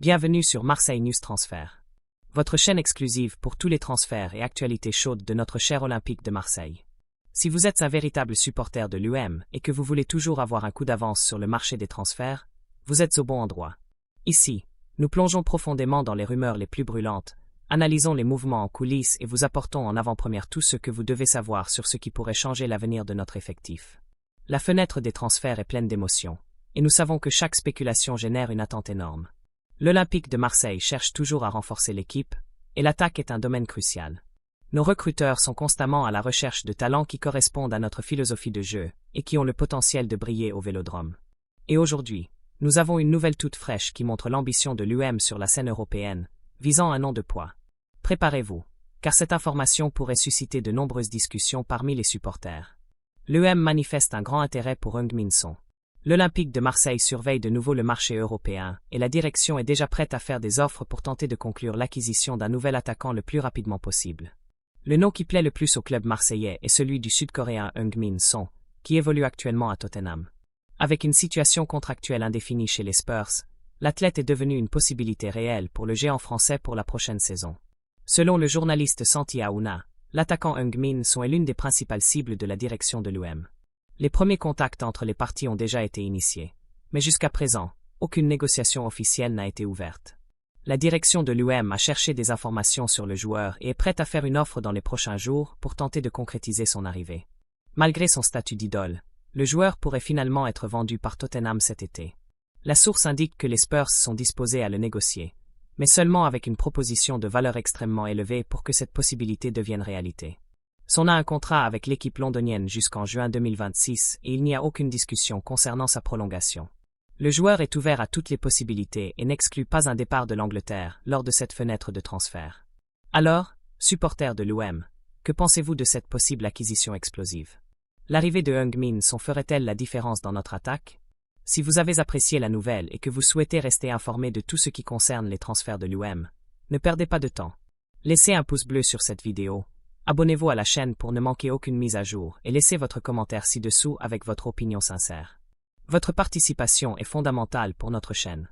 Bienvenue sur Marseille News Transfert. Votre chaîne exclusive pour tous les transferts et actualités chaudes de notre cher Olympique de Marseille. Si vous êtes un véritable supporter de l'UM et que vous voulez toujours avoir un coup d'avance sur le marché des transferts, vous êtes au bon endroit. Ici, nous plongeons profondément dans les rumeurs les plus brûlantes, analysons les mouvements en coulisses et vous apportons en avant-première tout ce que vous devez savoir sur ce qui pourrait changer l'avenir de notre effectif. La fenêtre des transferts est pleine d'émotions, et nous savons que chaque spéculation génère une attente énorme. L'Olympique de Marseille cherche toujours à renforcer l'équipe, et l'attaque est un domaine crucial. Nos recruteurs sont constamment à la recherche de talents qui correspondent à notre philosophie de jeu et qui ont le potentiel de briller au Vélodrome. Et aujourd'hui, nous avons une nouvelle toute fraîche qui montre l'ambition de l'UM sur la scène européenne, visant un nom de poids. Préparez-vous, car cette information pourrait susciter de nombreuses discussions parmi les supporters. L'UM manifeste un grand intérêt pour Heung-min Son. L'Olympique de Marseille surveille de nouveau le marché européen et la direction est déjà prête à faire des offres pour tenter de conclure l'acquisition d'un nouvel attaquant le plus rapidement possible. Le nom qui plaît le plus au club marseillais est celui du Sud-Coréen Heung-min Son, qui évolue actuellement à Tottenham. Avec une situation contractuelle indéfinie chez les Spurs, l'athlète est devenu une possibilité réelle pour le géant français pour la prochaine saison. Selon le journaliste Santi Aouna, l'attaquant Heung-min Son est l'une des principales cibles de la direction de l'UM. Les premiers contacts entre les parties ont déjà été initiés, mais jusqu'à présent, aucune négociation officielle n'a été ouverte. La direction de l'UM a cherché des informations sur le joueur et est prête à faire une offre dans les prochains jours pour tenter de concrétiser son arrivée. Malgré son statut d'idole, le joueur pourrait finalement être vendu par Tottenham cet été. La source indique que les Spurs sont disposés à le négocier, mais seulement avec une proposition de valeur extrêmement élevée pour que cette possibilité devienne réalité. Son a un contrat avec l'équipe londonienne jusqu'en juin 2026 et il n'y a aucune discussion concernant sa prolongation. Le joueur est ouvert à toutes les possibilités et n'exclut pas un départ de l'Angleterre lors de cette fenêtre de transfert. Alors, supporters de l'UM, que pensez-vous de cette possible acquisition explosive? L'arrivée de Heung-min Son ferait-elle la différence dans notre attaque? Si vous avez apprécié la nouvelle et que vous souhaitez rester informé de tout ce qui concerne les transferts de l'UM, ne perdez pas de temps. Laissez un pouce bleu sur cette vidéo. Abonnez-vous à la chaîne pour ne manquer aucune mise à jour et laissez votre commentaire ci-dessous avec votre opinion sincère. Votre participation est fondamentale pour notre chaîne.